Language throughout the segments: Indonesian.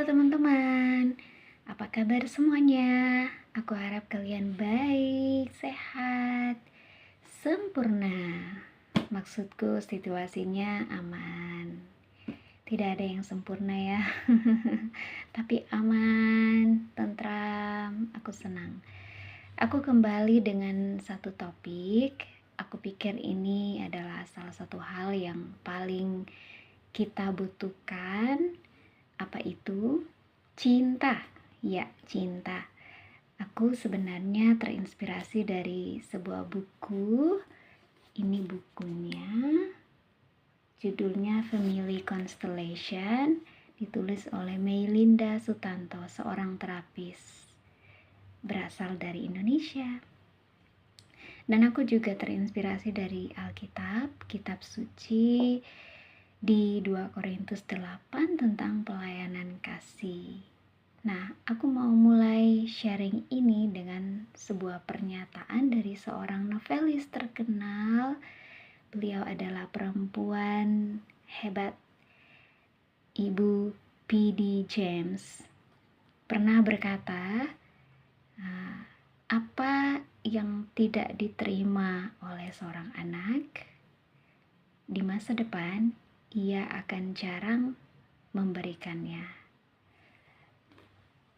Halo teman-teman, apa kabar semuanya? Aku harap kalian baik, sehat, sempurna. Maksudku situasinya aman. Tidak ada yang sempurna ya. Tapi aman, tentram, aku senang. Aku kembali dengan satu topik. Aku pikir ini adalah salah satu hal yang paling kita butuhkan. Apa itu? Cinta. Ya, cinta. Aku sebenarnya terinspirasi dari sebuah buku. Ini bukunya. Judulnya Family Constellation, ditulis oleh Meilinda Sutanto, seorang terapis berasal dari Indonesia. Dan aku juga terinspirasi dari Alkitab, kitab suci di 2 Korintus 8 tentang pelayanan kasih. Nah, aku mau mulai sharing ini dengan sebuah pernyataan dari seorang novelis terkenal. Beliau adalah perempuan hebat, Ibu P.D. James. Pernah berkata, apa yang tidak diterima oleh seorang anak, di masa depan ia akan jarang memberikannya.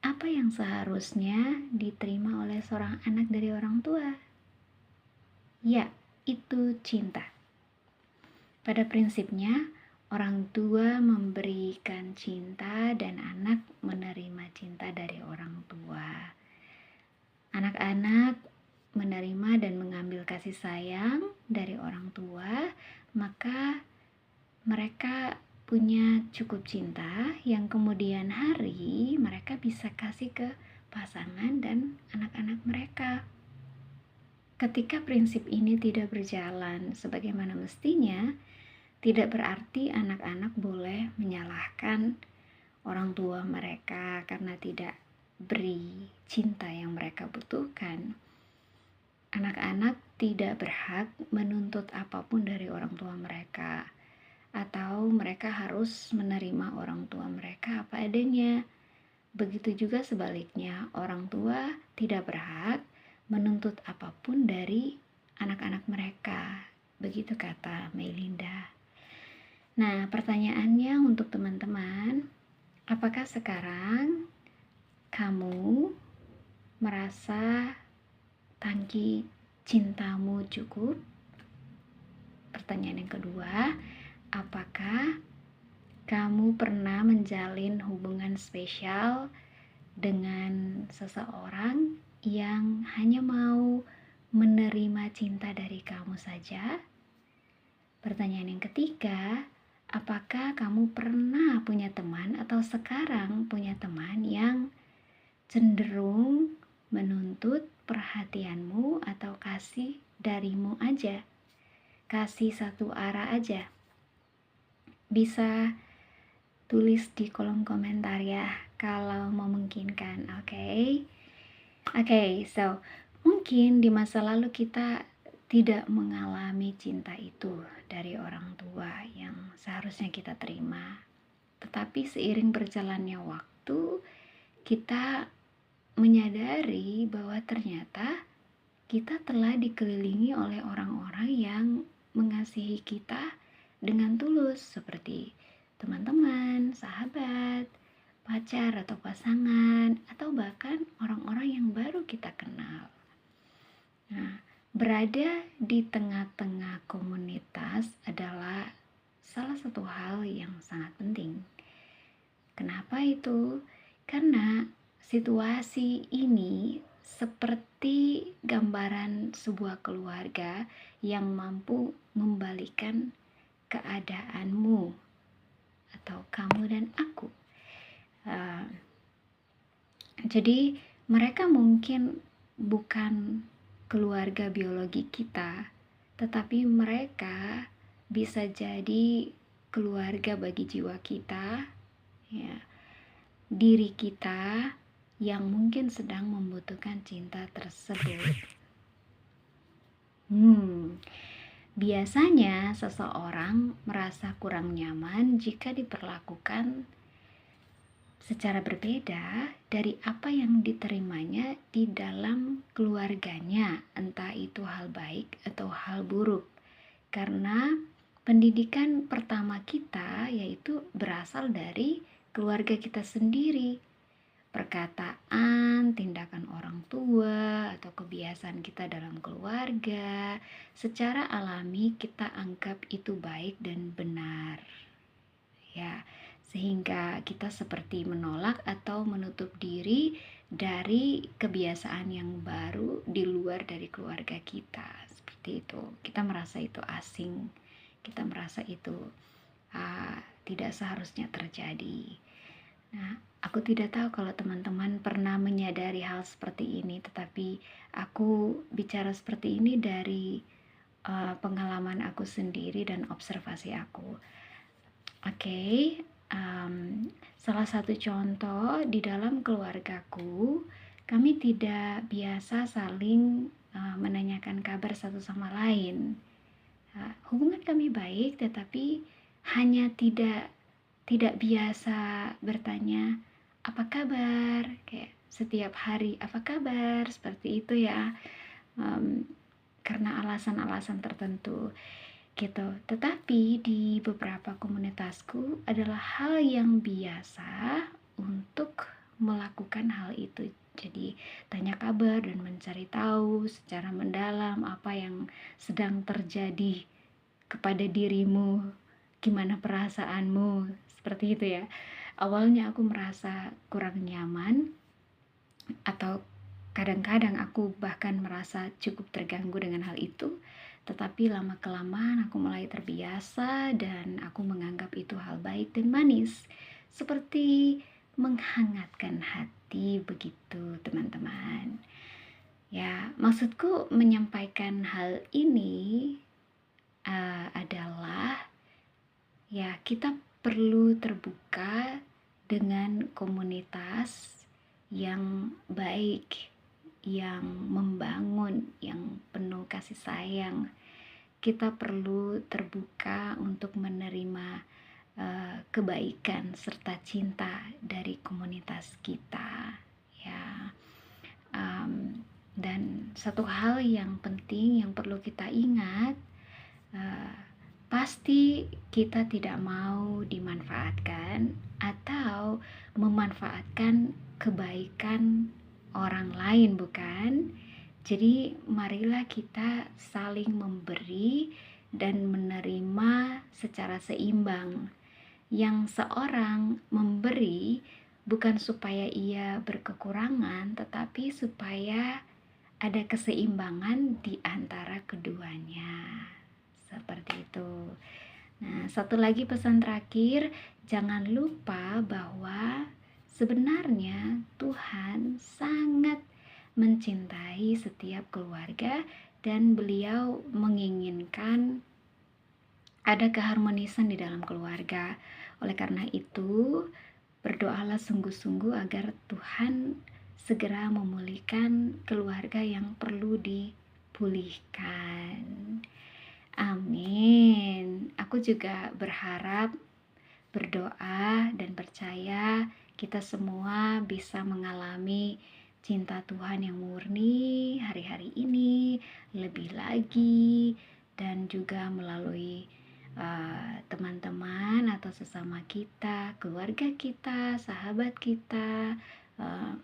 Apa yang seharusnya diterima oleh seorang anak dari orang tua? Ya, itu cinta. Pada prinsipnya, orang tua memberikan cinta dan anak menerima cinta dari orang tua. Anak-anak menerima dan mengambil kasih sayang dari orang tua, maka mereka punya cukup cinta yang kemudian hari mereka bisa kasih ke pasangan dan anak-anak mereka. Ketika prinsip ini tidak berjalan sebagaimana mestinya, tidak berarti anak-anak boleh menyalahkan orang tua mereka karena tidak beri cinta yang mereka butuhkan. Anak-anak tidak berhak menuntut apapun dari orang tua mereka, atau mereka harus menerima orang tua mereka apa adanya. Begitu juga sebaliknya, orang tua tidak berhak menuntut apapun dari anak-anak mereka. Begitu kata Meilinda. Nah, pertanyaannya untuk teman-teman, apakah sekarang kamu merasa tangki cintamu cukup? Pertanyaan yang kedua, apakah kamu pernah menjalin hubungan spesial dengan seseorang yang hanya mau menerima cinta dari kamu saja? Pertanyaan yang ketiga, apakah kamu pernah punya teman atau sekarang punya teman yang cenderung menuntut perhatianmu atau kasih darimu aja? Kasih satu arah aja? Bisa tulis di kolom komentar ya kalau memungkinkan. Oke, so mungkin di masa lalu kita tidak mengalami cinta itu dari orang tua yang seharusnya kita terima. Tetapi seiring berjalannya waktu, kita menyadari bahwa ternyata kita telah dikelilingi oleh orang-orang yang mengasihi kita dengan tulus, seperti teman-teman, sahabat, pacar atau pasangan, atau bahkan orang-orang yang baru kita kenal. Nah, berada di tengah-tengah komunitas adalah salah satu hal yang sangat penting. Kenapa itu? Karena situasi ini seperti gambaran sebuah keluarga yang mampu membalikan keadaanmu atau kamu dan aku. Jadi mereka mungkin bukan keluarga biologi kita, tetapi mereka bisa jadi keluarga bagi jiwa kita, ya, diri kita yang mungkin sedang membutuhkan cinta tersebut. Biasanya seseorang merasa kurang nyaman jika diperlakukan secara berbeda dari apa yang diterimanya di dalam keluarganya, entah itu hal baik atau hal buruk. Karena pendidikan pertama kita yaitu berasal dari keluarga kita sendiri. Perkataan, tindakan orang tua, atau kebiasaan kita dalam keluarga, secara alami kita anggap itu baik dan benar. Ya, sehingga kita seperti menolak atau menutup diri dari kebiasaan yang baru di luar dari keluarga kita. Seperti itu. Kita merasa itu asing. Kita merasa itu tidak seharusnya terjadi. Nah, aku tidak tahu kalau teman-teman pernah menyadari hal seperti ini, tetapi aku bicara seperti ini dari pengalaman aku sendiri dan observasi aku. Oke, salah satu contoh di dalam keluargaku, kami tidak biasa saling menanyakan kabar satu sama lain. Hubungan kami baik, tetapi hanya tidak biasa bertanya apa kabar, kayak setiap hari apa kabar, seperti itu ya, karena alasan-alasan tertentu gitu. Tetapi di beberapa komunitasku adalah hal yang biasa untuk melakukan hal itu. Jadi tanya kabar dan mencari tahu secara mendalam apa yang sedang terjadi kepada dirimu, gimana perasaanmu, seperti itu ya. Awalnya aku merasa kurang nyaman, atau kadang-kadang aku bahkan merasa cukup terganggu dengan hal itu. Tetapi lama-kelamaan aku mulai terbiasa dan aku menganggap itu hal baik dan manis. Seperti menghangatkan hati begitu, teman-teman. Ya, maksudku menyampaikan hal ini adalah ya kita perlu terbuka dengan komunitas yang baik, yang membangun, yang penuh kasih sayang. Kita perlu terbuka untuk menerima kebaikan serta cinta dari komunitas kita, ya. Dan satu hal yang penting yang perlu kita ingat, pasti kita tidak mau dimanfaatkan atau memanfaatkan kebaikan orang lain, bukan? Jadi marilah kita saling memberi dan menerima secara seimbang. Yang seorang memberi bukan supaya ia berkekurangan, tetapi supaya ada keseimbangan di antara keduanya. Seperti itu. Nah, satu lagi pesan terakhir, jangan lupa bahwa sebenarnya Tuhan sangat mencintai setiap keluarga dan Beliau menginginkan ada keharmonisan di dalam keluarga. Oleh karena itu, berdoalah sungguh-sungguh agar Tuhan segera memulihkan keluarga yang perlu dipulihkan. Amin. Aku juga berharap, berdoa, dan percaya kita semua bisa mengalami cinta Tuhan yang murni hari-hari ini, lebih lagi, dan juga melalui teman-teman atau sesama kita, keluarga kita, sahabat kita,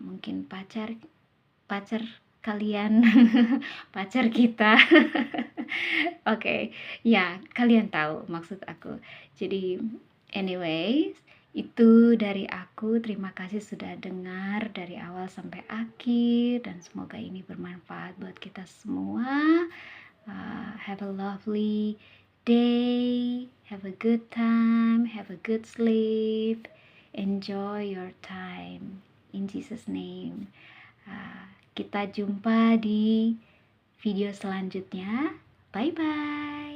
mungkin pacar kalian, pacar kita. Oke, ya kalian tahu maksud aku. Jadi anyways, itu dari aku. Terima kasih sudah dengar dari awal sampai akhir, dan semoga ini bermanfaat buat kita semua. Have a lovely day, have a good time, have a good sleep, enjoy your time in Jesus name. Kita jumpa di video selanjutnya. Bye bye.